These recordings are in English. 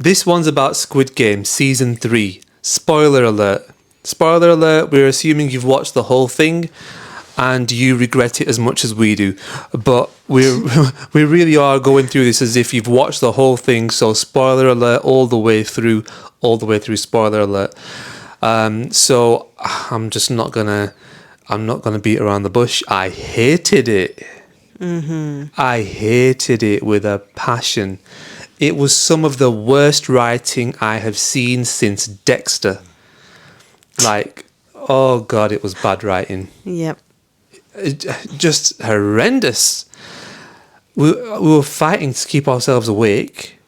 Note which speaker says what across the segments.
Speaker 1: This one's about Squid Game Season 3. Spoiler alert. Spoiler alert, we're assuming you've watched the whole thing and you regret it as much as we do. But we really are going through this as if you've watched the whole thing. So spoiler alert all the way through, spoiler alert. So I'm just not gonna beat around the bush. I hated it. I hated it with a passion. It was some of the worst writing I have seen since Dexter. Like, oh God, it was bad writing.
Speaker 2: Yep.
Speaker 1: Just horrendous. We were fighting to keep ourselves awake.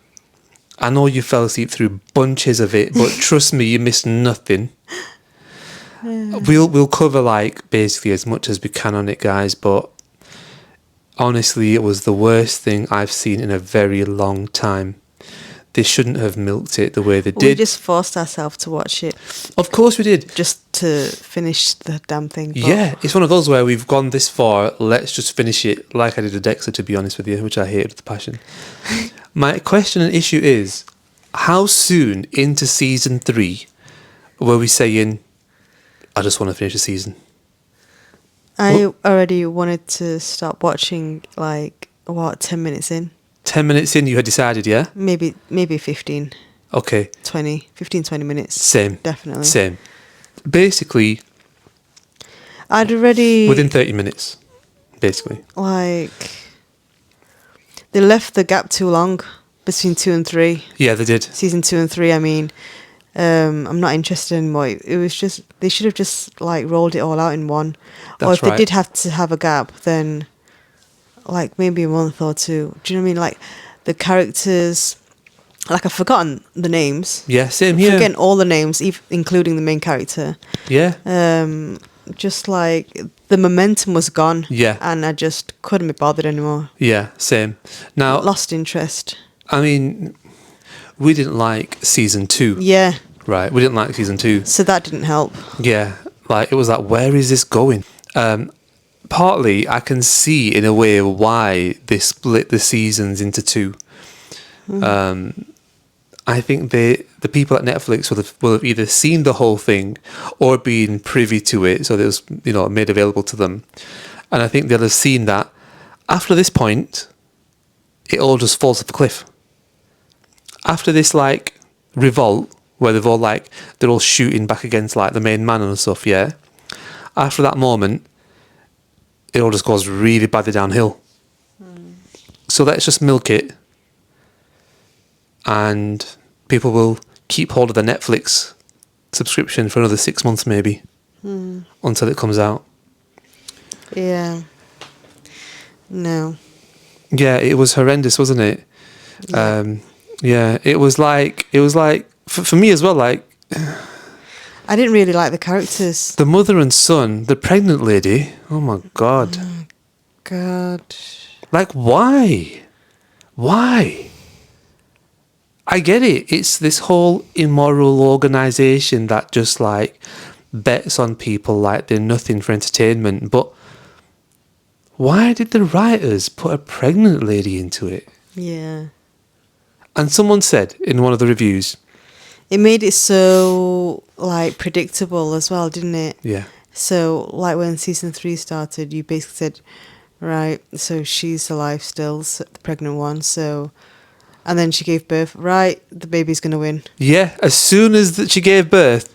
Speaker 1: I know you fell asleep through bunches of it, but trust me, you missed nothing. We'll cover like basically as much as we can on it, guys, but honestly, it was the worst thing I've seen in a very long time. They shouldn't have milked it the way they did.
Speaker 2: We just forced ourselves to watch it.
Speaker 1: Of course we did.
Speaker 2: Just to finish the damn thing. But
Speaker 1: Yeah, it's one of those where we've gone this far, let's just finish it like I did with Dexter, to be honest with you, which I hated with passion. My question and issue is, how soon into season 3 were we saying, I just want to finish the season?
Speaker 2: I already wanted to stop watching, 10 minutes in?
Speaker 1: 10 minutes in, you had decided, yeah?
Speaker 2: Maybe 15.
Speaker 1: Okay.
Speaker 2: 20 minutes.
Speaker 1: Same.
Speaker 2: Definitely.
Speaker 1: Same. Basically,
Speaker 2: I'd already...
Speaker 1: within 30 minutes, basically.
Speaker 2: They left the gap too long between 2 and 3.
Speaker 1: Yeah, they did.
Speaker 2: Season 2 and 3, I mean... I'm not interested anymore. It was just... They should have just, rolled it all out in one.
Speaker 1: That's
Speaker 2: or if
Speaker 1: right.
Speaker 2: they did have to have a gap, then... maybe a month or two. Do you know what I mean? The characters, I've forgotten the names.
Speaker 1: Yeah, same here.
Speaker 2: Forgetting all the names, including the main character.
Speaker 1: Yeah.
Speaker 2: Just the momentum was gone.
Speaker 1: Yeah.
Speaker 2: And I just couldn't be bothered anymore.
Speaker 1: Yeah, same. Now,
Speaker 2: lost interest.
Speaker 1: I mean, we didn't like season 2.
Speaker 2: Yeah.
Speaker 1: Right, we didn't like season 2.
Speaker 2: So that didn't help.
Speaker 1: Yeah, it was where is this going? Partly, I can see in a way why they split the seasons into 2. I think the people at Netflix will have either seen the whole thing or been privy to it, so it was made available to them. And I think they'll have seen that after this point, it all just falls off a cliff. After this revolt, where they're all shooting back against the main man and stuff, yeah. After that moment, it all just goes really badly downhill. So let's just milk it, and people will keep hold of the Netflix subscription for another 6 months maybe, until it comes out.
Speaker 2: Yeah. No.
Speaker 1: Yeah, it was horrendous, wasn't it?
Speaker 2: Yeah.
Speaker 1: It was for me as well,
Speaker 2: I didn't really like the characters.
Speaker 1: the mother and son, the pregnant lady. Oh my God.
Speaker 2: God.
Speaker 1: Why? Why? I get it. It's this whole immoral organisation that just bets on people like they're nothing for entertainment. But why did the writers put a pregnant lady into it?
Speaker 2: Yeah.
Speaker 1: And someone said in one of the reviews,
Speaker 2: it made it so predictable as well, didn't it?
Speaker 1: yeah.
Speaker 2: So when season 3 started, you basically said, right, so she's alive still, so the pregnant one, so, and then she gave birth, right, the baby's going to win.
Speaker 1: Yeah, as soon as she gave birth,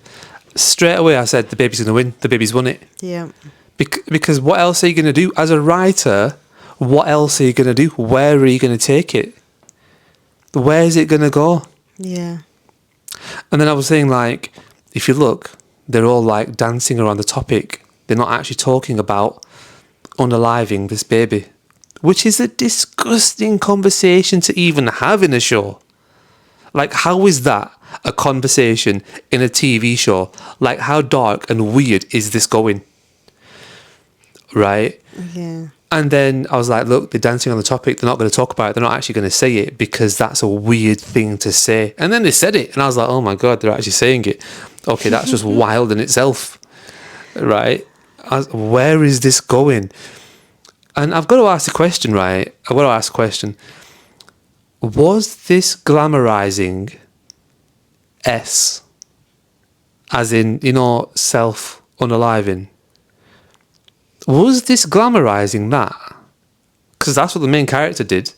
Speaker 1: straight away I said, the baby's going to win, the baby's won it.
Speaker 2: Yeah.
Speaker 1: Because what else are you going to do? As a writer, what else are you going to do? Where are you going to take it? Where is it going to go?
Speaker 2: Yeah.
Speaker 1: And then I was saying, if you look, they're all dancing around the topic. They're not actually talking about unaliving this baby, which is a disgusting conversation to even have in a show. How is that a conversation in a TV show? How dark and weird is this going? Right?
Speaker 2: Yeah.
Speaker 1: And then I was like, look, they're dancing on the topic. They're not going to talk about it. They're not actually going to say it because that's a weird thing to say. And then they said it. And I was like, oh my God, they're actually saying it. Okay, that's just wild in itself. Right? Where is this going? And I've got to ask the question, right? I've got to ask the question. Was this glamorizing S, as in, you know, self-unaliving. Was this glamorizing that? Because that's what the main character did.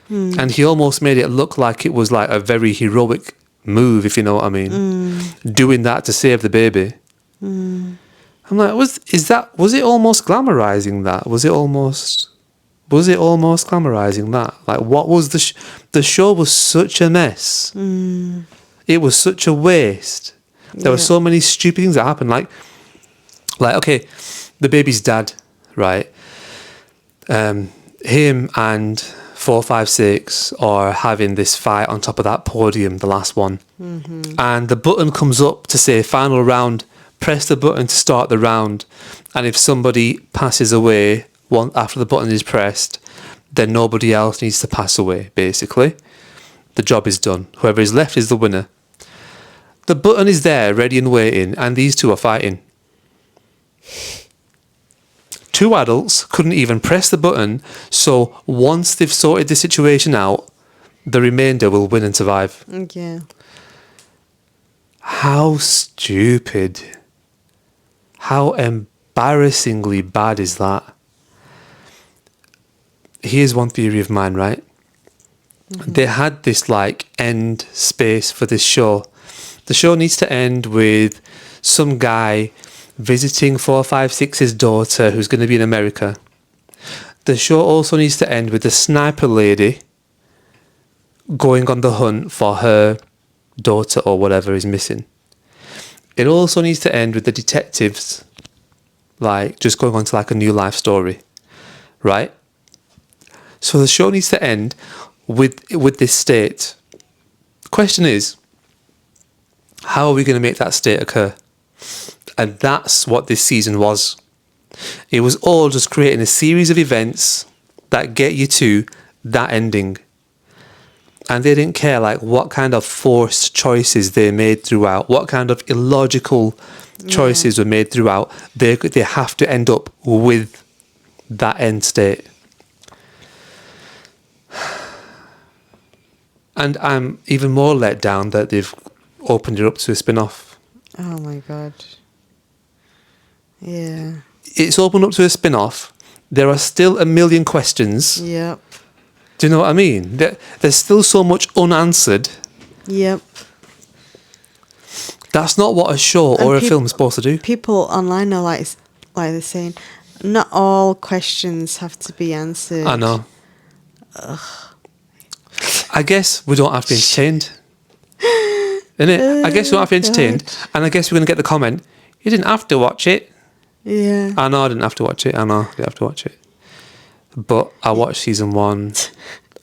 Speaker 1: And he almost made it look like it was like a very heroic move, if you know what I mean. Doing that to save the baby. I'm like, was it almost glamorizing that? Was it almost glamorizing that? Like, what was the show was such a mess. It was such a waste. There were so many stupid things that happened. Like, okay, the baby's dad, right? Him and 456 are having this fight on top of that podium, the last one. And the button comes up to say final round. Press the button to start the round. And if somebody passes away after the button is pressed, then nobody else needs to pass away, basically. The job is done. Whoever is left is the winner. The button is there, ready and waiting, and these two are fighting. Two adults couldn't even press the button, so once they've sorted the situation out, the remainder will win and survive.
Speaker 2: Yeah.
Speaker 1: How stupid. How embarrassingly bad is that? Here's one theory of mine, right? They had this like end space for this show. The show needs to end with some guy visiting 456's daughter who's going to be in America. The show also needs to end with the sniper lady going on the hunt for her daughter or whatever is missing. It also needs to end with the detectives like just going on to like a new life story, right? So the show needs to end with this state. Question is, how are we going to make that state occur? And that's what this season was. It was all just creating a series of events that get you to that ending. And they didn't care like what kind of forced choices they made throughout, what kind of illogical choices were made throughout. They have to end up with that end state. And I'm even more let down that they've opened it up to a spin-off.
Speaker 2: Oh my God. Yeah.
Speaker 1: It's opened up to a spin-off. There are still a million questions.
Speaker 2: Yep.
Speaker 1: Do you know what I mean? There's still so much unanswered.
Speaker 2: Yep.
Speaker 1: That's not what a show or a film is supposed to do.
Speaker 2: People online are like they're saying, not all questions have to be answered.
Speaker 1: I know. Ugh. I guess we don't have to be entertained. Innit? I guess we don't have to be entertained.
Speaker 2: God.
Speaker 1: And I guess we're going to get the comment, you didn't have to watch it.
Speaker 2: Yeah.
Speaker 1: I know I didn't have to watch it. I know I didn't have to watch it. But I watched season 1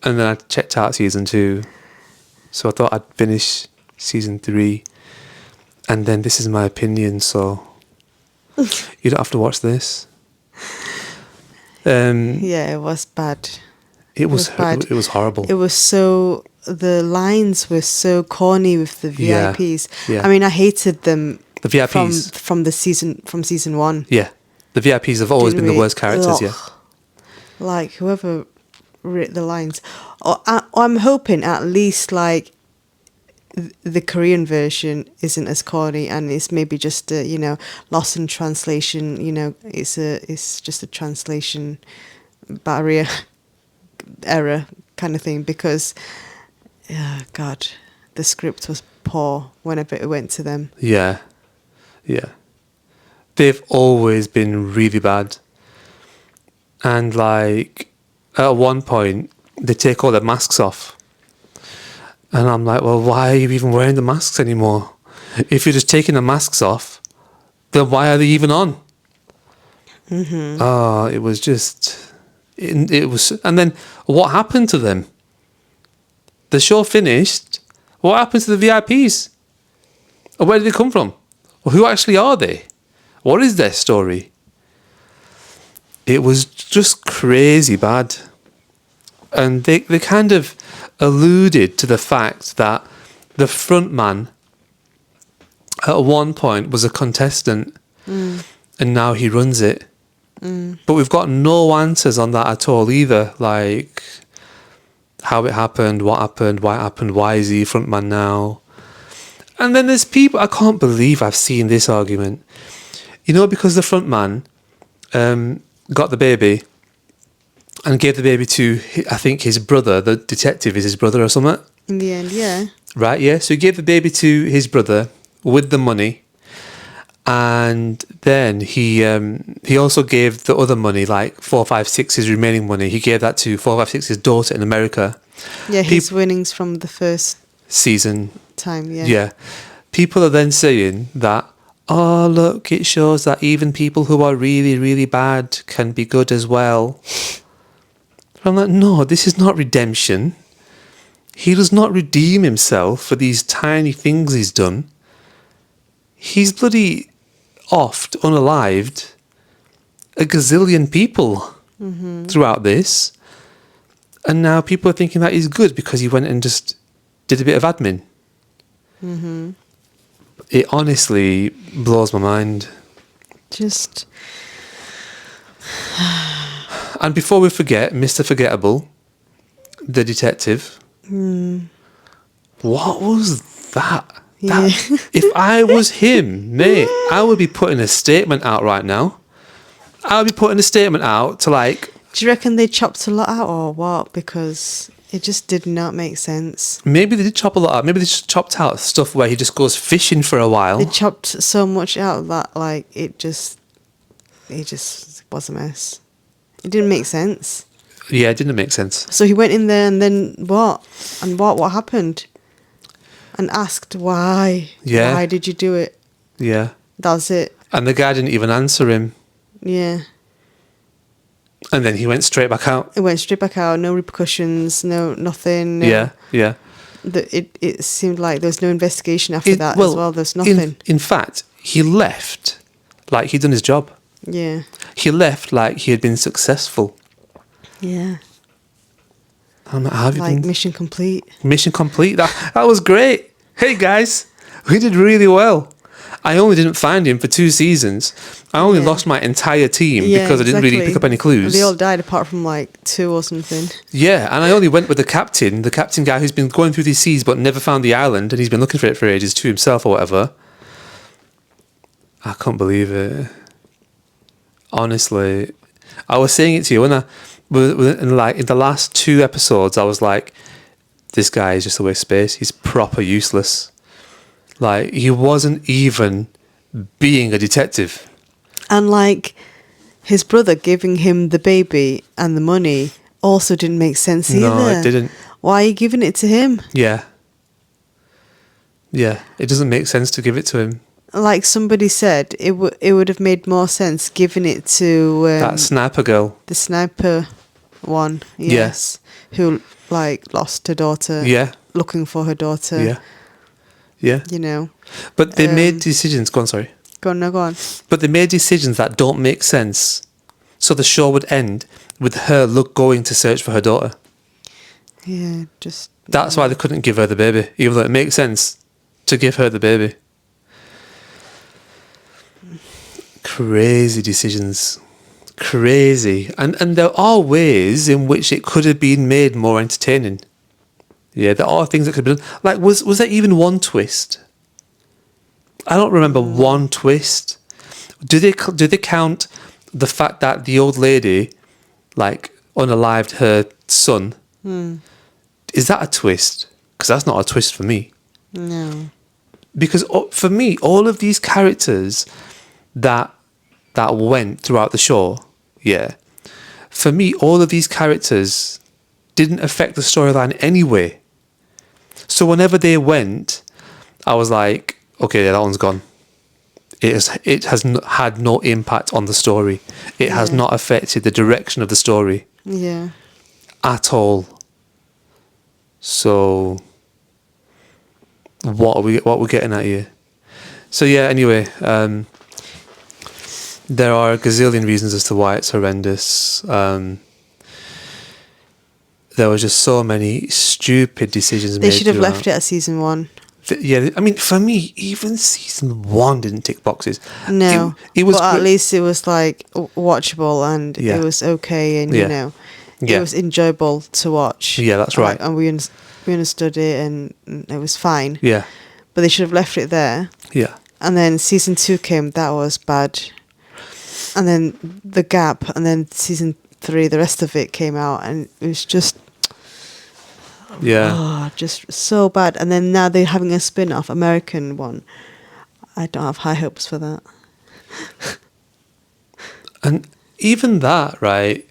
Speaker 1: and then I checked out season 2. So I thought I'd finish season 3. And then this is my opinion, so you don't have to watch this.
Speaker 2: Yeah, it was bad.
Speaker 1: It was
Speaker 2: bad.
Speaker 1: It was horrible.
Speaker 2: It was so, the lines were so corny with the VIPs.
Speaker 1: Yeah.
Speaker 2: I mean, I hated them.
Speaker 1: The VIPs
Speaker 2: from season 1.
Speaker 1: Yeah, the VIPs have always been the worst characters. Yeah,
Speaker 2: like whoever wrote the lines. I'm hoping at least like the Korean version isn't as corny and it's maybe just a loss in translation. It's just a translation barrier error kind of thing because God, the script was poor whenever it went to them.
Speaker 1: Yeah. They've always been really bad. And like at one point they take all their masks off. And I'm like, well, why are you even wearing the masks anymore? If you're just taking the masks off, then why are they even on? It was just it was. And then what happened to them? The show finished. What happened to the VIPs? Where did they come from? Who actually are they? What is their story? It was just crazy bad. And they kind of alluded to the fact that the front man at one point was a contestant and now he runs it. But we've got no answers on that at all either. Like how it happened, what happened, why it happened, why is he front man now? And then there's people, I can't believe I've seen this argument. You know, because the front man got the baby and gave the baby to, I think, his brother. The detective is his brother or something.
Speaker 2: In the end, yeah.
Speaker 1: Right, yeah. So he gave the baby to his brother with the money. And then he also gave the other money, like 456, his remaining money. He gave that to 456, his daughter in America.
Speaker 2: Yeah, his winnings from the first
Speaker 1: season.
Speaker 2: Time, yeah.
Speaker 1: Yeah. People are then saying that, oh, look, it shows that even people who are really, really bad can be good as well. I'm like, no, this is not redemption. He does not redeem himself for these tiny things he's done. He's bloody offed, unalived, a gazillion people throughout this. And now people are thinking that he's good because he went and just did a bit of admin. It honestly blows my mind.
Speaker 2: Just...
Speaker 1: And before we forget, Mr. Forgettable, the detective. What was that?
Speaker 2: Yeah.
Speaker 1: If I was him, mate, I would be putting a statement out right now. I would be putting a statement out to like...
Speaker 2: Do you reckon they chopped a lot out or what? Because it just did not make sense.
Speaker 1: Maybe they did chop a lot out. Maybe they just chopped out stuff where he just goes fishing for a while.
Speaker 2: They chopped so much out that like it just was a mess. It didn't make sense.
Speaker 1: Yeah, it didn't make sense.
Speaker 2: So he went in there and then what? And what happened? And asked why.
Speaker 1: Yeah.
Speaker 2: Why did you do it?
Speaker 1: Yeah.
Speaker 2: That's it.
Speaker 1: And the guy didn't even answer him.
Speaker 2: Yeah.
Speaker 1: And then he went straight back out.
Speaker 2: It went straight back out. No repercussions. No nothing. No.
Speaker 1: Yeah. Yeah.
Speaker 2: It seemed like there was no investigation after that as well. There's nothing.
Speaker 1: In fact, he left like he'd done his job.
Speaker 2: Yeah.
Speaker 1: He left like he had been successful.
Speaker 2: Yeah.
Speaker 1: I'm like, have you
Speaker 2: Like
Speaker 1: been?
Speaker 2: mission complete.
Speaker 1: Mission complete. That was great. Hey guys, we did really well. I only didn't find him for 2 seasons. I only lost my entire team because I didn't really pick up any clues.
Speaker 2: They all died apart from like 2 or something.
Speaker 1: Yeah, and I only went with the captain guy who's been going through these seas but never found the island, and he's been looking for it for ages to himself or whatever. I can't believe it. Honestly, I was saying it to you when in the last 2 episodes, I was like, this guy is just a waste of space. He's proper useless. Like, he wasn't even being a detective.
Speaker 2: And like his brother giving him the baby and the money also didn't make sense either.
Speaker 1: No, it didn't.
Speaker 2: Why are you giving it to him?
Speaker 1: Yeah. Yeah, it doesn't make sense to give it to him.
Speaker 2: Like somebody said, it would have made more sense giving it to
Speaker 1: That sniper girl.
Speaker 2: the sniper one. Yes, who like lost her daughter.
Speaker 1: Yeah.
Speaker 2: Looking for her daughter.
Speaker 1: Yeah. Yeah.
Speaker 2: You know.
Speaker 1: But they made decisions. Go on, sorry.
Speaker 2: Go on.
Speaker 1: But they made decisions that don't make sense. So the show would end with her going to search for her daughter.
Speaker 2: Yeah, just...
Speaker 1: That's why they couldn't give her the baby, even though it makes sense to give her the baby. Crazy decisions. Crazy. And there are ways in which it could have been made more entertaining. Yeah, there are things that could be done. Like, was there even one twist? I don't remember one twist. Do they count the fact that the old lady, like, unalived her son? Is that a twist? Because that's not a twist for me.
Speaker 2: No.
Speaker 1: Because for me, all of these characters that went throughout the show, for me, all of these characters didn't affect the storyline anyway. So whenever they went, I was like, okay, that one's gone. It has had no impact on the story. It has not affected the direction of the story.
Speaker 2: Yeah.
Speaker 1: At all. So what are we getting at here? So yeah, anyway, there are a gazillion reasons as to why it's horrendous. There was just so many stupid decisions made.
Speaker 2: They should have left it at season 1.
Speaker 1: Yeah, I mean, for me, even season 1 didn't tick boxes.
Speaker 2: No,
Speaker 1: it was.
Speaker 2: But at least it was like watchable and it was okay, and you know, it was enjoyable to watch.
Speaker 1: Yeah, that's right.
Speaker 2: And we understood it, and it was fine.
Speaker 1: Yeah.
Speaker 2: but they should have left it there.
Speaker 1: Yeah.
Speaker 2: And then season 2 came, that was bad. And then the gap, and then season 3, the rest of it came out, and it was just just so bad. And then now they're having a spin-off, American one. I don't have high hopes for that.
Speaker 1: And even that, right,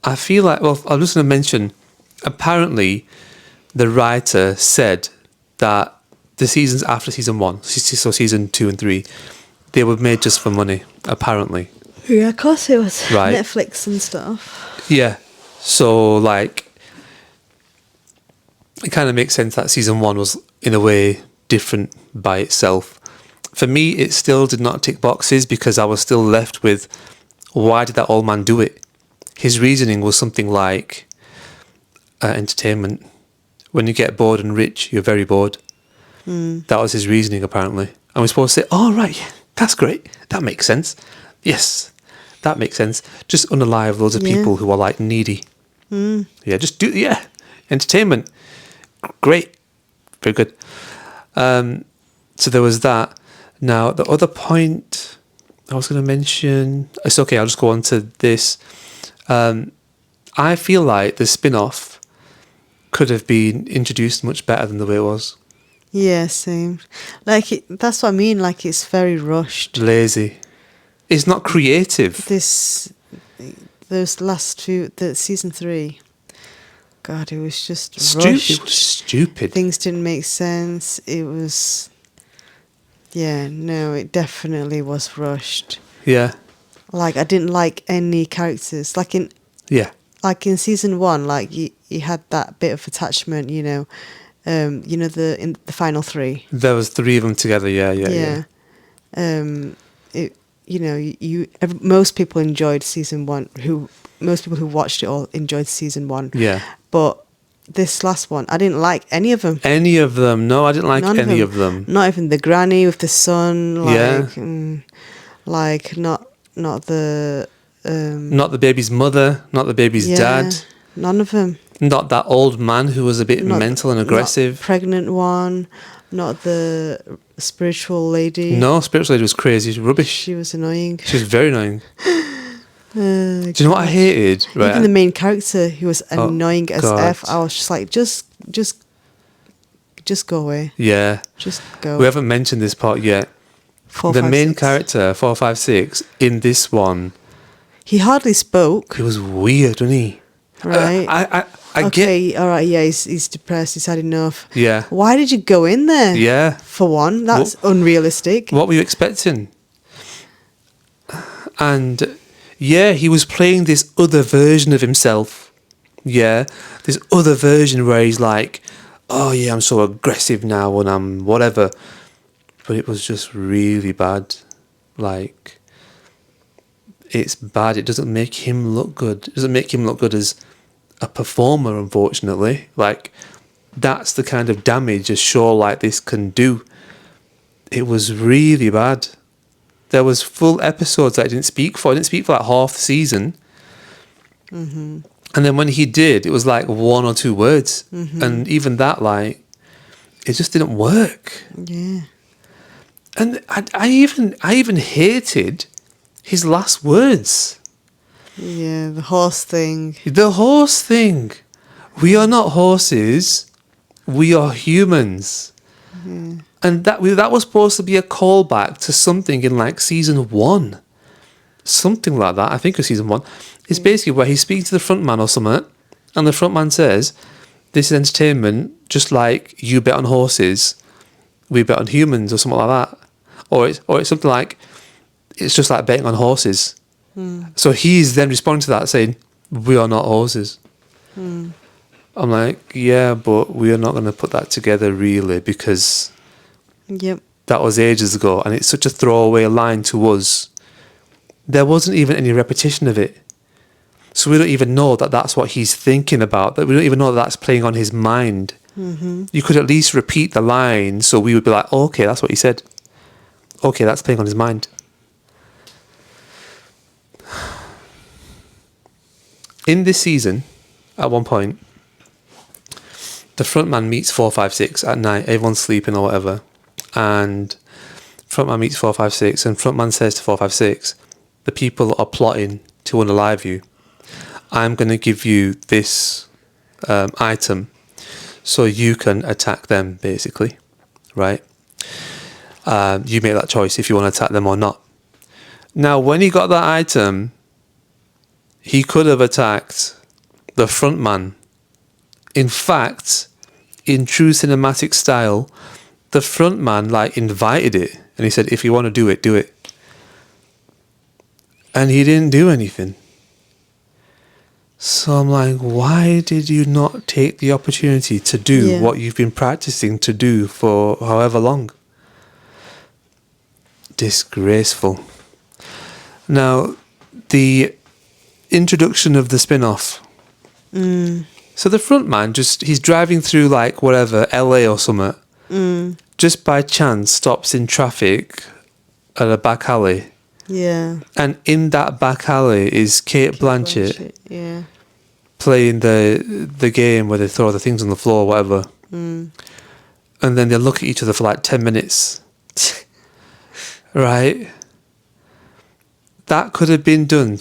Speaker 1: I feel like, well, I'm just going to mention, apparently the writer said that the seasons after season 1, so season 2 and 3, they were made just for money, apparently.
Speaker 2: Yeah, of course it was.
Speaker 1: Right.
Speaker 2: Netflix and stuff.
Speaker 1: Yeah. So, like, it kind of makes sense that season 1 was, in a way, different by itself. For me, it still did not tick boxes because I was still left with, why did that old man do it? His reasoning was something like entertainment. When you get bored and rich, you're very bored. That was his reasoning, apparently. And we're supposed to say, oh, right, yeah, that's great. That makes sense. Yes, that makes sense. Just unalive loads of people who are, like, needy. Yeah, just do, entertainment. Great. Very good. So there was that. Now, the other point I was going to mention, it's okay, I'll just go on to this. I feel like the spin-off could have been introduced much better than the way it was.
Speaker 2: Yeah, same. Like, that's what I mean, like, it's very rushed.
Speaker 1: Lazy. It's not creative.
Speaker 2: Those last two, the season 3, God, it was just
Speaker 1: Stupid.
Speaker 2: rushed.
Speaker 1: It was stupid.
Speaker 2: Things didn't make sense. It was... Yeah, no, it definitely was rushed.
Speaker 1: Yeah.
Speaker 2: Like, I didn't like any characters. Like in season 1, like you had that bit of attachment, you know, in the final 3.
Speaker 1: There was 3 of them together. Yeah.
Speaker 2: Most people enjoyed season 1. Most people who watched it all enjoyed season 1.
Speaker 1: Yeah.
Speaker 2: But this last one, I didn't like any of them.
Speaker 1: Any of them? No, I didn't like any of them.
Speaker 2: Not even the granny with the son. Not the.
Speaker 1: Not the baby's mother. Not the baby's dad.
Speaker 2: None of them.
Speaker 1: Not that old man who was a bit mental and aggressive.
Speaker 2: Not pregnant one. Not the spiritual lady.
Speaker 1: No, spiritual lady was crazy. Rubbish.
Speaker 2: She was annoying.
Speaker 1: She was very annoying. Do you know what I hated? Right.
Speaker 2: Even the main character, who was annoying as
Speaker 1: God.
Speaker 2: F. I was just like, just go away.
Speaker 1: Yeah.
Speaker 2: Just go.
Speaker 1: We haven't mentioned this part yet.
Speaker 2: 4,
Speaker 1: the
Speaker 2: 5,
Speaker 1: main
Speaker 2: 6.
Speaker 1: character, 4, 5, 6, in this one,
Speaker 2: he hardly spoke.
Speaker 1: he was weird, wasn't he?
Speaker 2: Right.
Speaker 1: I
Speaker 2: okay,
Speaker 1: get.
Speaker 2: all right, yeah, he's depressed, he's had enough.
Speaker 1: Yeah.
Speaker 2: Why did you go in there?
Speaker 1: Yeah.
Speaker 2: For one, that's unrealistic.
Speaker 1: What were you expecting? And yeah, he was playing this other version of himself. Yeah. This other version where he's like, oh yeah, I'm so aggressive now and I'm whatever. But it was just really bad. Like, it's bad. It doesn't make him look good. It doesn't make him look good as a performer, unfortunately. Like, that's the kind of damage a show like this can do. It was really bad. There was full episodes that I didn't speak for. I didn't speak for like half the season. Mm-hmm. And then when he did, it was like 1 or 2 words. Mm-hmm. And even that, like, it just didn't work.
Speaker 2: Yeah.
Speaker 1: And I even hated his last words.
Speaker 2: Yeah, the horse thing.
Speaker 1: The horse thing. We are not horses. We are humans. Yeah. And that was supposed to be a callback to something in like season 1. Something like that. I think it was season 1. It's basically where he speaks to the front man or something, and the front man says, this is entertainment, just like you bet on horses, we bet on humans, or something like that. Or it's something like, it's just like betting on horses. Mm. So he's then responding to that saying, we are not horses. Mm. I'm like, yeah, but we are not going to put that together really, because that was ages ago, and it's such a throwaway line to us. There wasn't even any repetition of it. So we don't even know that that's what he's thinking about, that we don't even know that that's playing on his mind. Mm-hmm. You could at least repeat the line so we would be like, oh, okay, that's what he said. Okay, that's playing on his mind. In this season, at one point, the front man meets 456 at night. Everyone's sleeping or whatever, and front man meets 456, and front man says to 456, "The people are plotting to unalive you. I'm going to give you this item, so you can attack them, basically, right? You make that choice if you want to attack them or not." Now, when he got that item, he could have attacked the front man. In fact, in true cinematic style, the front man like invited it, and he said, "If you want to do it, do it." And he didn't do anything. So I'm like, why did you not take the opportunity to do what you've been practicing to do for however long? Disgraceful. Now, the introduction of the spin-off. So the front man, he's driving through like whatever, LA or something. Just by chance stops in traffic at a back alley.
Speaker 2: Yeah.
Speaker 1: And in that back alley is Kate Blanchett.
Speaker 2: Yeah.
Speaker 1: Playing the game where they throw the things on the floor or whatever. And then they look at each other for like 10 minutes. Right? That could have been done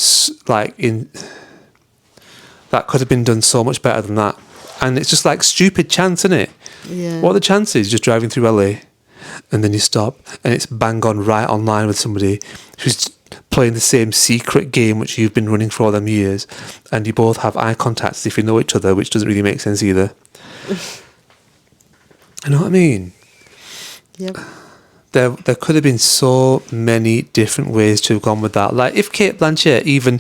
Speaker 1: that could have been done so much better than that. And it's just like stupid chance, isn't it?
Speaker 2: Yeah.
Speaker 1: What are the chances just driving through LA and then you stop and it's bang on right online with somebody who's playing the same secret game which you've been running for all them years, and you both have eye contact as if you know each other, which doesn't really make sense either. You know what I mean?
Speaker 2: Yep.
Speaker 1: There could have been so many different ways to have gone with that. Like if Kate Blanchett even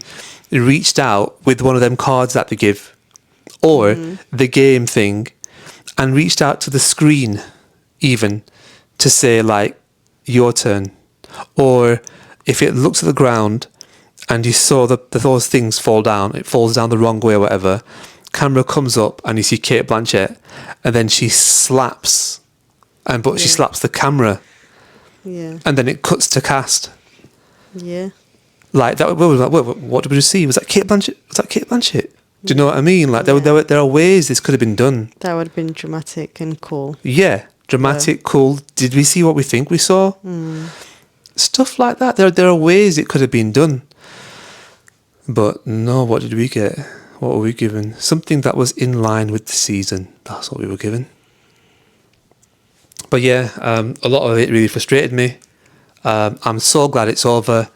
Speaker 1: reached out with one of them cards that they give, or the game thing, and reached out to the screen even to say like, your turn. Or if it looks at the ground and you saw those things fall down, it falls down the wrong way or whatever, camera comes up and you see Kate Blanchett and then she slaps, she slaps the camera.
Speaker 2: Yeah.
Speaker 1: And then it cuts to cast.
Speaker 2: Yeah.
Speaker 1: Like that. What did we just see? Was that Kate Blanchett? Was that Kate Blanchett? Do you know what I mean? Like there are ways this could have been done.
Speaker 2: That would have been dramatic and cool.
Speaker 1: Yeah, dramatic, cool. Did we see what we think we saw? Stuff like that. There are ways it could have been done. But no, what did we get? What were we given? Something that was in line with the season. That's what we were given. But yeah, a lot of it really frustrated me. I'm so glad it's over.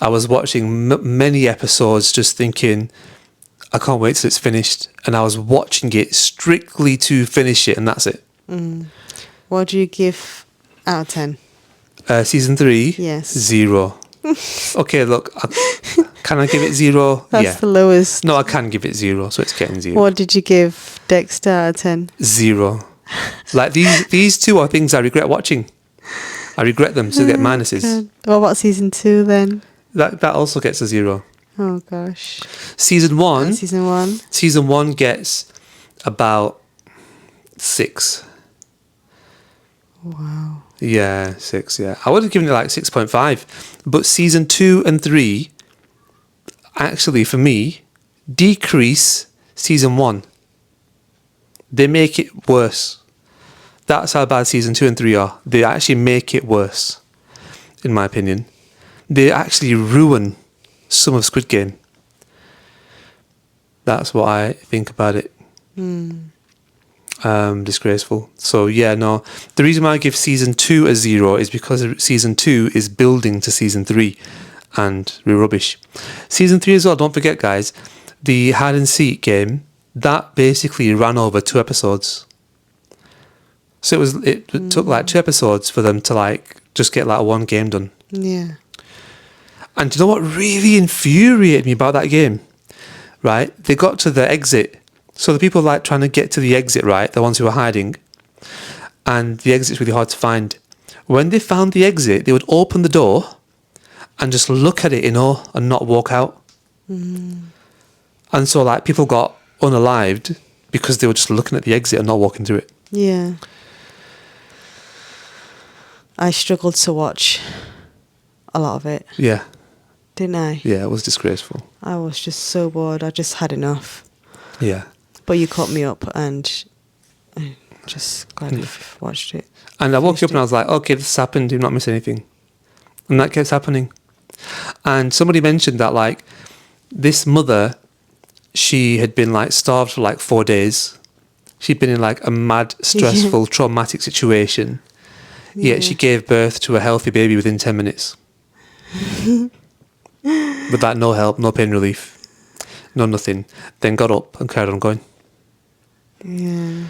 Speaker 1: I was watching many episodes just thinking, I can't wait till it's finished. And I was watching it strictly to finish it, and that's it.
Speaker 2: What do you give out of 10?
Speaker 1: Season 3?
Speaker 2: Yes.
Speaker 1: 0. Okay, look, can I give it 0?
Speaker 2: That's the lowest.
Speaker 1: No, I can give it 0, so it's getting 0.
Speaker 2: What did you give Dexter out of 10?
Speaker 1: 0. Like these two are things I regret watching. I regret them, so they get minuses.
Speaker 2: God. What about season 2 then?
Speaker 1: That also gets a 0.
Speaker 2: Oh gosh.
Speaker 1: Season 1.
Speaker 2: Season 1.
Speaker 1: Season 1 gets about 6.
Speaker 2: Wow.
Speaker 1: Yeah, 6. Yeah, I would have given it like 6.5. But season 2 and 3, actually for me, decrease season 1. They make it worse. That's how bad season 2 and 3 are. They actually make it worse, in my opinion. They actually ruin some of Squid Game. That's what I think about it. Disgraceful. So yeah, no. The reason why I give season 2 a 0 is because season 2 is building to season 3, and we're rubbish. Season 3 as well, don't forget guys, the hide and seek game, that basically ran over 2 episodes. So it took like 2 episodes for them to like just get like one game done.
Speaker 2: Yeah.
Speaker 1: And do you know what really infuriated me about that game? Right? They got to the exit. So the people like trying to get to the exit, right? The ones who were hiding. And the exit's really hard to find. When they found the exit, they would open the door and just look at it in awe and not walk out. And so like people got unalived because they were just looking at the exit and not walking through it.
Speaker 2: Yeah. I struggled to watch a lot of it.
Speaker 1: Yeah.
Speaker 2: Didn't I?
Speaker 1: Yeah, it was disgraceful.
Speaker 2: I was just so bored. I just had enough.
Speaker 1: Yeah.
Speaker 2: But you caught me up and Just glad you've watched it.
Speaker 1: And I woke up
Speaker 2: Finished
Speaker 1: and I was like, okay, this has happened. Do not miss anything. And that kept happening. And somebody mentioned that, like, this mother, she had been, like, starved for, like, 4 days. She'd been in, like, a mad, stressful, traumatic situation. Yet she gave birth to a healthy baby within 10 minutes. With that, no help, no pain relief, no nothing. Then got up and carried on going.
Speaker 2: Yeah.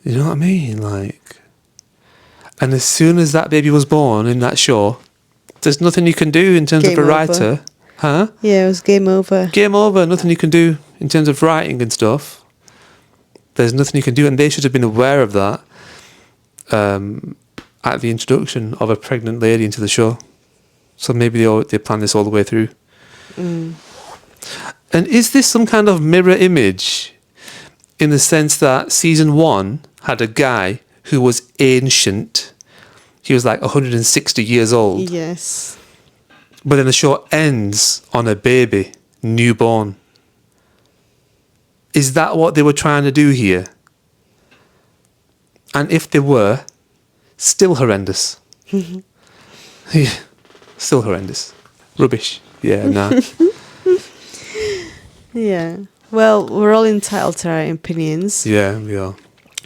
Speaker 1: You know what I mean? Like, and as soon as that baby was born in that show, there's nothing you can do in terms
Speaker 2: Game
Speaker 1: of a
Speaker 2: over.
Speaker 1: writer. Huh?
Speaker 2: Yeah, it was game over.
Speaker 1: Game over. Nothing you can do in terms of writing and stuff. There's nothing you can do. And they should have been aware of that at the introduction of a pregnant lady into the show. So maybe they planned this all the way through.
Speaker 2: Mm.
Speaker 1: And is this some kind of mirror image in the sense that season 1 had a guy who was ancient? He was like 160 years old.
Speaker 2: Yes.
Speaker 1: But then the show ends on a baby, newborn. Is that what they were trying to do here? And if they were, still horrendous. Yeah, still horrendous. Rubbish. Yeah, nah.
Speaker 2: Yeah. Well, we're all entitled to our opinions.
Speaker 1: Yeah, we are.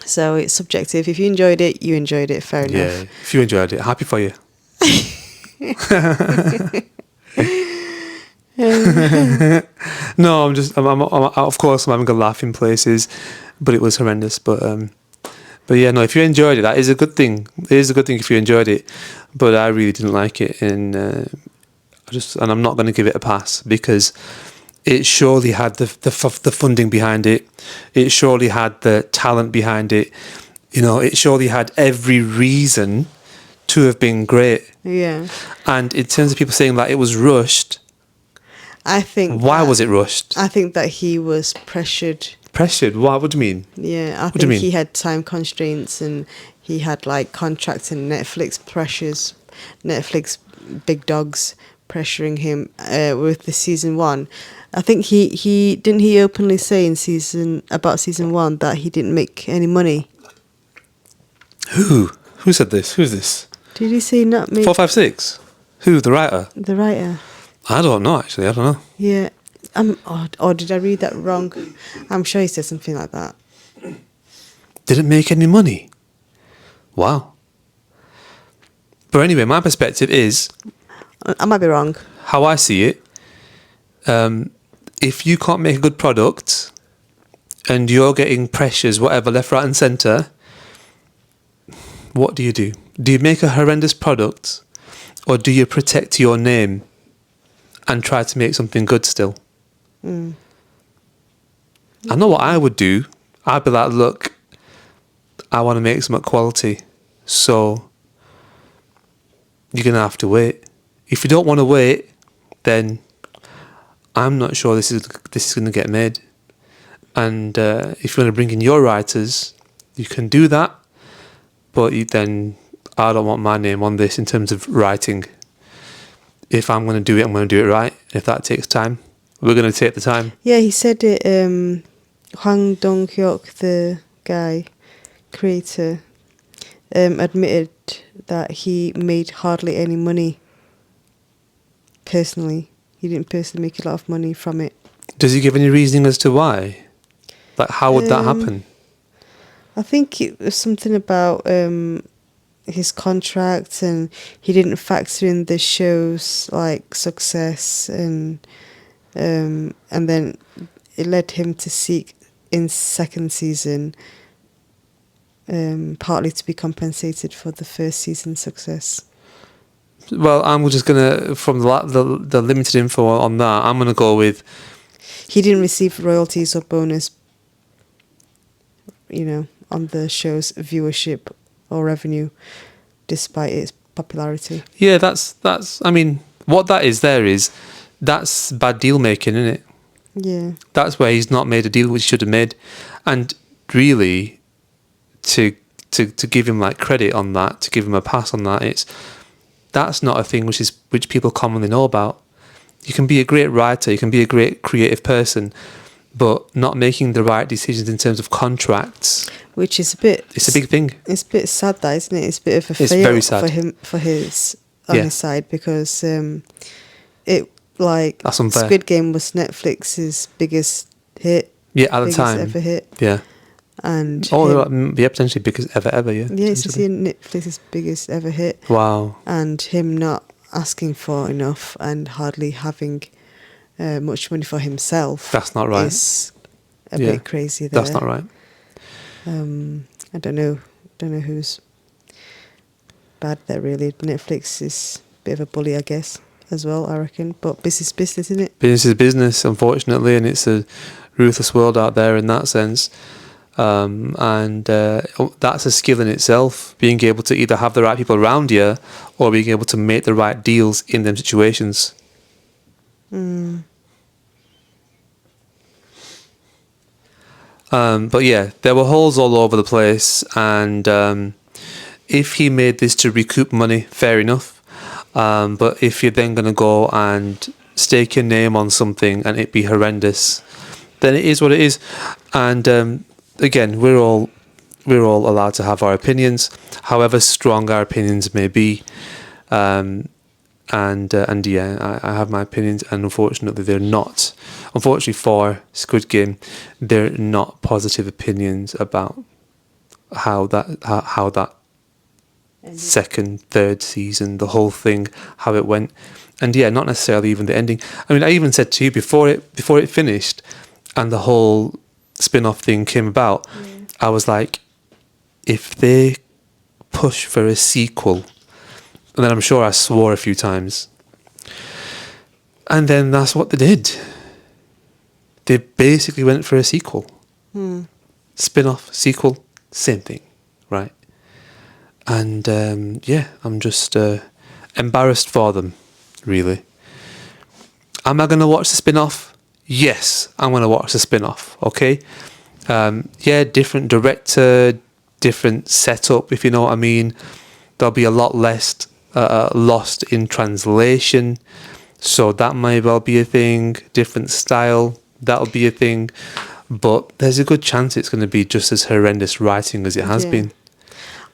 Speaker 2: So it's subjective. If you enjoyed it, you enjoyed it. Fair enough.
Speaker 1: Yeah, if you enjoyed it, happy for you. No, I'm of course I'm having a laugh in places, but it was horrendous. But yeah, no, if you enjoyed it, that is a good thing. It is a good thing if you enjoyed it, but I really didn't like it, and I'm not going to give it a pass because it surely had the funding behind it. It surely had the talent behind it. You know, it surely had every reason to have been great.
Speaker 2: Yeah.
Speaker 1: And in terms of people saying that it was rushed,
Speaker 2: I think.
Speaker 1: why was it rushed?
Speaker 2: I think that he was pressured.
Speaker 1: Pressured? What do you mean?
Speaker 2: Yeah, I
Speaker 1: What do you
Speaker 2: think
Speaker 1: mean?
Speaker 2: he had time constraints and he had like contracts and Netflix pressures, Netflix big dogs pressuring him with the season 1. I think he didn't he openly say in season 1 that he didn't make any money.
Speaker 1: Who said this? Who's this?
Speaker 2: Did he say not make
Speaker 1: 456? Who? The writer?
Speaker 2: the writer?
Speaker 1: I don't know. Actually, I don't know.
Speaker 2: Yeah. Or did I read that wrong? I'm sure he said something like that.
Speaker 1: Didn't make any money. Wow. But anyway, my perspective is
Speaker 2: I might be wrong.
Speaker 1: how I see it. If you can't make a good product and you're getting pressures, whatever, left, right, and centre, what do you do? Do you make a horrendous product, or do you protect your name and try to make something good still?
Speaker 2: Mm.
Speaker 1: I know what I would do. I'd be like, look, I want to make some quality, so you're going to have to wait. If you don't want to wait, then I'm not sure this is going to get made. And if you want to bring in your writers, you can do that, but then I don't want my name on this in terms of writing. If I'm going to do it, I'm going to do it right. If that takes time, we're going to take the time.
Speaker 2: Yeah, he said it. Hwang Dong-hyuk, the guy, creator, admitted that he made hardly any money. Personally, he didn't personally make a lot of money from it.
Speaker 1: Does he give any reasoning as to why? Like, how would that happen?
Speaker 2: I think it was something about his contract, and he didn't factor in the show's like success, and then it led him to seek in second season, partly to be compensated for the first season success.
Speaker 1: Well, I'm just gonna, from the limited info on that, I'm gonna go with
Speaker 2: He didn't receive royalties or bonus, on the show's viewership or revenue, despite its popularity.
Speaker 1: yeah. That's. I mean, what that is there is that's bad deal making, isn't it?
Speaker 2: Yeah.
Speaker 1: That's where he's not made a deal which he should have made, and really, to give him like credit on that, to give him a pass on that, that's not a thing which people commonly know about. You can be a great writer, you can be a great creative person, but not making the right decisions in terms of contracts.
Speaker 2: Which is a bit.
Speaker 1: It's a big thing.
Speaker 2: It's a bit sad, that, isn't it? It's a bit of a
Speaker 1: It's
Speaker 2: fail
Speaker 1: very sad.
Speaker 2: for him, on
Speaker 1: Yeah.
Speaker 2: his side, because it, like,
Speaker 1: That's unfair.
Speaker 2: Squid Game was Netflix's biggest hit.
Speaker 1: Yeah, at the
Speaker 2: biggest
Speaker 1: time.
Speaker 2: ever hit.
Speaker 1: Yeah.
Speaker 2: And
Speaker 1: Yeah, potentially because ever, yeah.
Speaker 2: yeah, it's
Speaker 1: potentially.
Speaker 2: Netflix's biggest ever hit.
Speaker 1: Wow.
Speaker 2: And him not asking for enough and hardly having much money for himself.
Speaker 1: That's not right.
Speaker 2: Is a
Speaker 1: Yeah.
Speaker 2: bit crazy there.
Speaker 1: That's not right.
Speaker 2: I don't know who's bad there, really. Netflix is a bit of a bully, I guess, as well, I reckon. But business, isn't it?
Speaker 1: Business is business, unfortunately, and it's a ruthless world out there in that sense. And that's a skill in itself, being able to either have the right people around you or being able to make the right deals in them situations. But yeah, there were holes all over the place, and if he made this to recoup money, fair enough. But if you're then going to go and stake your name on something and it be horrendous, then it is what it is. And again, we're all allowed to have our opinions, however strong our opinions may be. And yeah, I have my opinions, and unfortunately they're not. Unfortunately for Squid Game, they're not positive opinions about how that second, third season, the whole thing, how it went, and yeah, not necessarily even the ending. I mean, I even said to you before it finished, and the whole spin-off thing came about. I was like, if they push for a sequel. And then I'm sure I swore a few times. And then that's what they did. They basically went for a sequel. Spin-off, sequel, same thing, right? And yeah, I'm just embarrassed for them, really. Am I going to watch the spin-off? Yes, I'm going to watch the spin-off, okay? Yeah, different director, different setup, if you know what I mean. There'll be a lot less lost in translation, so that may well be a thing. Different style, that'll be a thing, but there's a good chance it's going to be just as horrendous writing as it has been.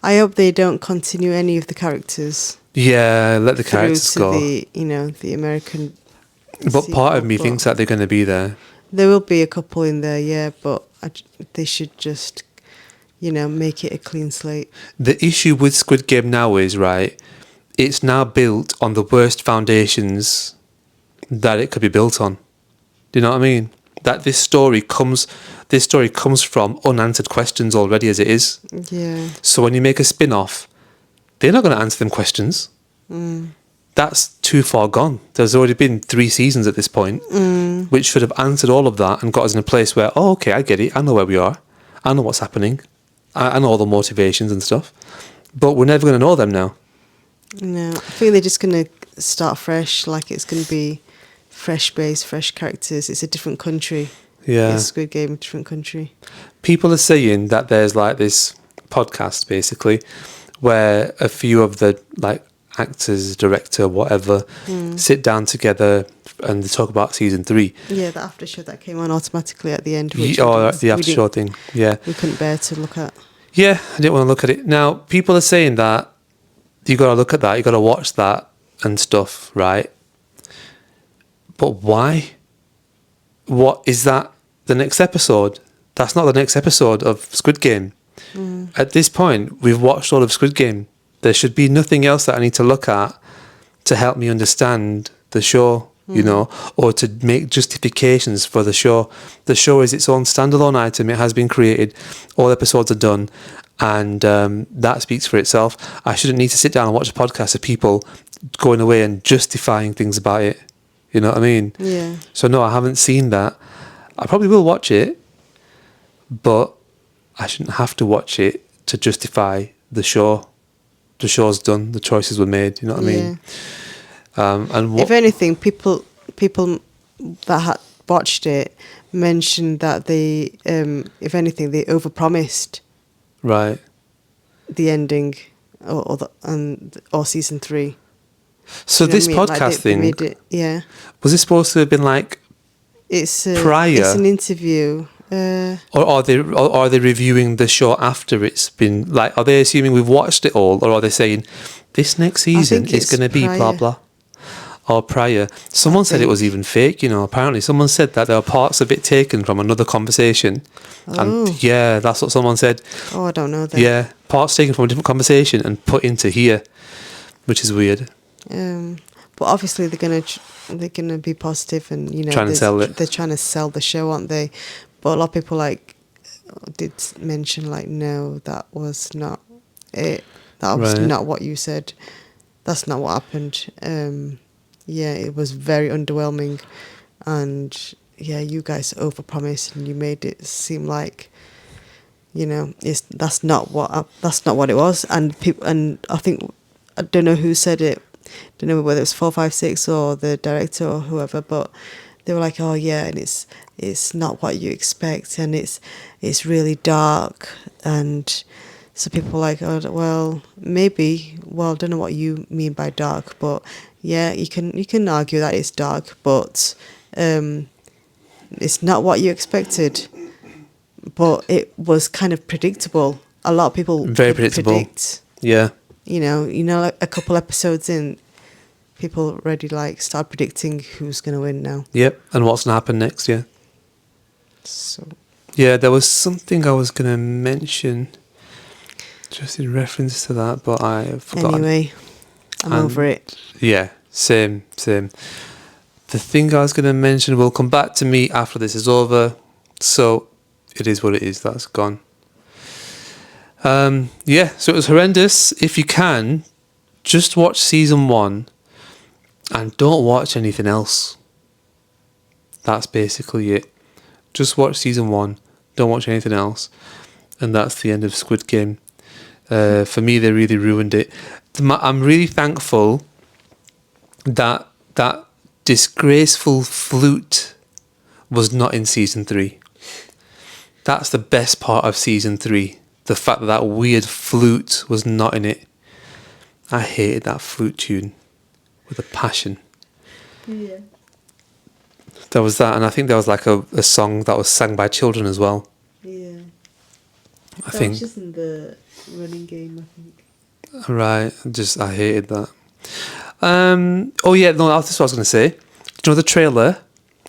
Speaker 2: I hope they don't continue any of the characters.
Speaker 1: Yeah, let the characters
Speaker 2: through to
Speaker 1: go.
Speaker 2: the American.
Speaker 1: But part of me
Speaker 2: sequel,
Speaker 1: thinks that they're going to be there.
Speaker 2: There will be a couple in there, yeah, but they should just, make it a clean slate.
Speaker 1: The issue with Squid Game now is, right, it's now built on the worst foundations that it could be built on. Do you know what I mean? That this story comes from unanswered questions already as it is.
Speaker 2: Yeah.
Speaker 1: So when you make a spin-off, they're not going to answer them questions. That's too far gone. There's already been 3 seasons at this point, which should have answered all of that and got us in a place where, oh, okay, I get it. I know where we are. I know what's happening. I know all the motivations and stuff. But we're never going to know them now.
Speaker 2: No, I think they're just going to start fresh, like it's going to be fresh base, fresh characters. It's a different country.
Speaker 1: Yeah.
Speaker 2: It's Squid Game, a different country.
Speaker 1: People are saying that there's like this podcast, basically, where a few of the like actors, director, whatever, sit down together and they talk about season 3.
Speaker 2: Yeah, the after show that came on automatically at the end.
Speaker 1: The after show thing, yeah.
Speaker 2: We couldn't bear to look at.
Speaker 1: Yeah, I didn't want to look at it. Now, people are saying that you got to look at that, you got to watch that and stuff, right? But why? What is that? The next episode? That's not the next episode of Squid Game. At this point, we've watched all of Squid Game. There should be nothing else that I need to look at to help me understand the show, or to make justifications for the show. The show is its own standalone item. It has been created. All episodes are done. And that speaks for itself. I shouldn't need to sit down and watch a podcast of people going away and justifying things about it. You know what I mean?
Speaker 2: Yeah.
Speaker 1: So no, I haven't seen that. I probably will watch it, but I shouldn't have to watch it to justify the show. The show's done. The choices were made. You know what I mean? And
Speaker 2: if anything, people that had watched it mentioned that they, if anything, they overpromised.
Speaker 1: Right.
Speaker 2: The ending, or season 3.
Speaker 1: So
Speaker 2: You know
Speaker 1: this
Speaker 2: what I mean?
Speaker 1: podcast
Speaker 2: Like they
Speaker 1: thing,
Speaker 2: made it, yeah.
Speaker 1: was it supposed to have been like
Speaker 2: It's
Speaker 1: prior,
Speaker 2: an interview.
Speaker 1: or are they reviewing the show after it's been like? Are they assuming we've watched it all, or are they saying this next season
Speaker 2: think
Speaker 1: is
Speaker 2: it's
Speaker 1: going to be blah
Speaker 2: prior.
Speaker 1: blah? Or prior. Someone said it was
Speaker 2: think.
Speaker 1: even fake. Apparently someone said that there were parts of it taken from another conversation, and
Speaker 2: Oh.
Speaker 1: yeah, that's what someone said.
Speaker 2: Oh, I don't know that.
Speaker 1: Yeah, parts taken from a different conversation and put into here, which is weird.
Speaker 2: But obviously they're gonna be positive, and
Speaker 1: Trying to sell it.
Speaker 2: they're trying to sell the show, aren't they? But a lot of people did mention no, that was not it. That was
Speaker 1: Right.
Speaker 2: not what you said. That's not what happened. Yeah, it was very underwhelming, and yeah, you guys overpromised and you made it seem like that's not what it was. And people, and I think, I don't know who said it. Don't know whether it was 456 or the director or whoever, but they were like, "Oh yeah, and it's not what you expect, and it's really dark." And so people were like, "Oh well, maybe. Well, I don't know what you mean by dark, but yeah, you can argue that it's dark, but it's not what you expected." But it was kind of predictable. A lot of people
Speaker 1: Very
Speaker 2: could
Speaker 1: predictable.
Speaker 2: predict.
Speaker 1: Yeah.
Speaker 2: Like a couple episodes in, people already start predicting who's going to win now.
Speaker 1: Yep. And what's going to happen next? Yeah.
Speaker 2: So
Speaker 1: Yeah, there was something I was going to mention just in reference to that, but I forgot.
Speaker 2: anyway, I'm over it.
Speaker 1: Yeah, same. The thing I was going to mention will come back to me after this is over. So it is what it is. That's gone. Yeah, so it was horrendous. If you can, just watch season 1 and don't watch anything else. That's basically it. Just watch season 1, don't watch anything else. And that's the end of Squid Game. For me, they really ruined it. I'm really thankful that that disgraceful flute was not in season 3. That's the best part of season 3. The fact that weird flute was not in it. I hated that flute tune with a passion.
Speaker 2: Yeah.
Speaker 1: There was that, and I think there was a song that was sang by children as well.
Speaker 2: Yeah.
Speaker 1: I think.
Speaker 2: was just in the running game, I think.
Speaker 1: Right, I hated that. Oh yeah, no, that's what I was going to say. Do you know the trailer?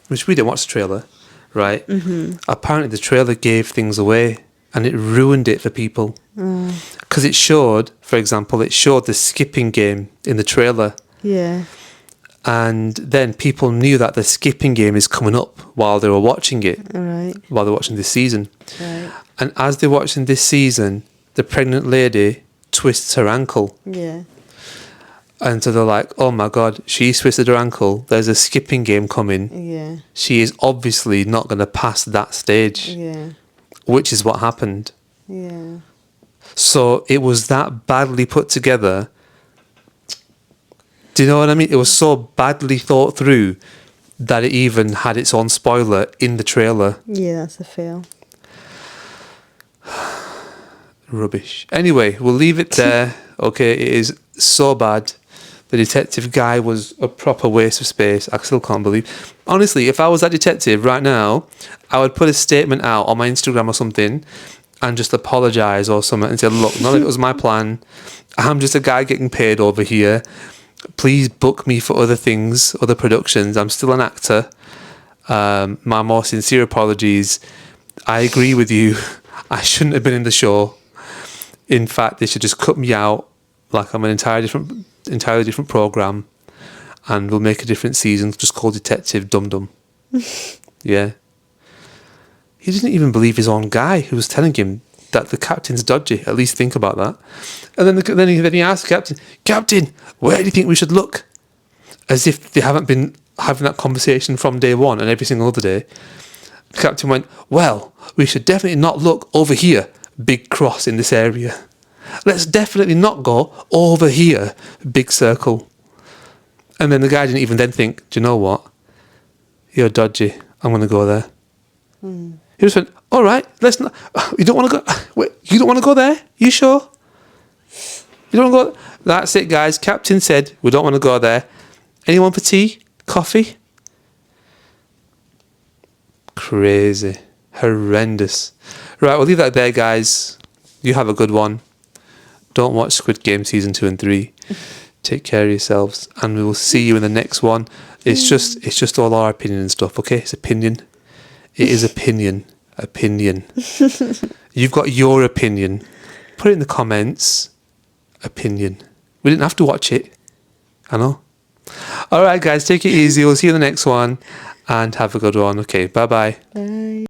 Speaker 1: Which we didn't watch the trailer, right? Mm-hmm. Apparently the trailer gave things away, and it ruined it for people. Because it showed, for example, the skipping game in the trailer.
Speaker 2: Yeah.
Speaker 1: And then people knew that the skipping game is coming up while they were watching it.
Speaker 2: All right.
Speaker 1: While they're watching this season.
Speaker 2: Right.
Speaker 1: And as they're watching this season, the pregnant lady twists her ankle.
Speaker 2: Yeah.
Speaker 1: And so they're like, oh my God, she's twisted her ankle. There's a skipping game coming.
Speaker 2: Yeah.
Speaker 1: She is obviously not going to pass that stage.
Speaker 2: Yeah.
Speaker 1: Which is what happened.
Speaker 2: Yeah.
Speaker 1: So it was that badly put together. Do you know what I mean? It was so badly thought through that it even had its own spoiler in the trailer.
Speaker 2: Yeah, that's a fail.
Speaker 1: Rubbish. Anyway, we'll leave it there. Okay, it is so bad. The detective guy was a proper waste of space. I still can't believe. Honestly, if I was that detective right now, I would put a statement out on my Instagram or something and just apologise or something and say, look, none of it was my plan. I'm just a guy getting paid over here. Please book me for other things, other productions. I'm still an actor. My more sincere apologies. I agree with you. I shouldn't have been in the show. In fact, they should just cut me out like I'm an entirely different program, and we'll make a different season just called Detective Dum Dum. Yeah. He didn't even believe his own guy who was telling him that the captain's dodgy. At least think about that. And then he asked the Captain, where do you think we should look? As if they haven't been having that conversation from day one and every single other day. The captain went, well, we should definitely not look over here. Big cross in this area. Let's definitely not go over here. Big circle. And then the guy didn't even then think, do you know what? You're dodgy. I'm going to go there. He just went, all right, let's not. You don't want to go. Wait, you don't want to go there? You sure? You don't want to go? That's it, guys. Captain said we don't want to go there. Anyone for tea? Coffee? Crazy. Horrendous. Right, we'll leave that there, guys. You have a good one. Don't watch Squid Game season 2 and 3. Take care of yourselves, and we will see you in the next one. It's just all our opinion and stuff, okay? It's opinion. It is opinion. Opinion. You've got your opinion. Put it in the comments. Opinion. We didn't have to watch it. I know. All right, guys, take it easy. We'll see you in the next one, and have a good one. Okay, bye-bye.
Speaker 2: Bye.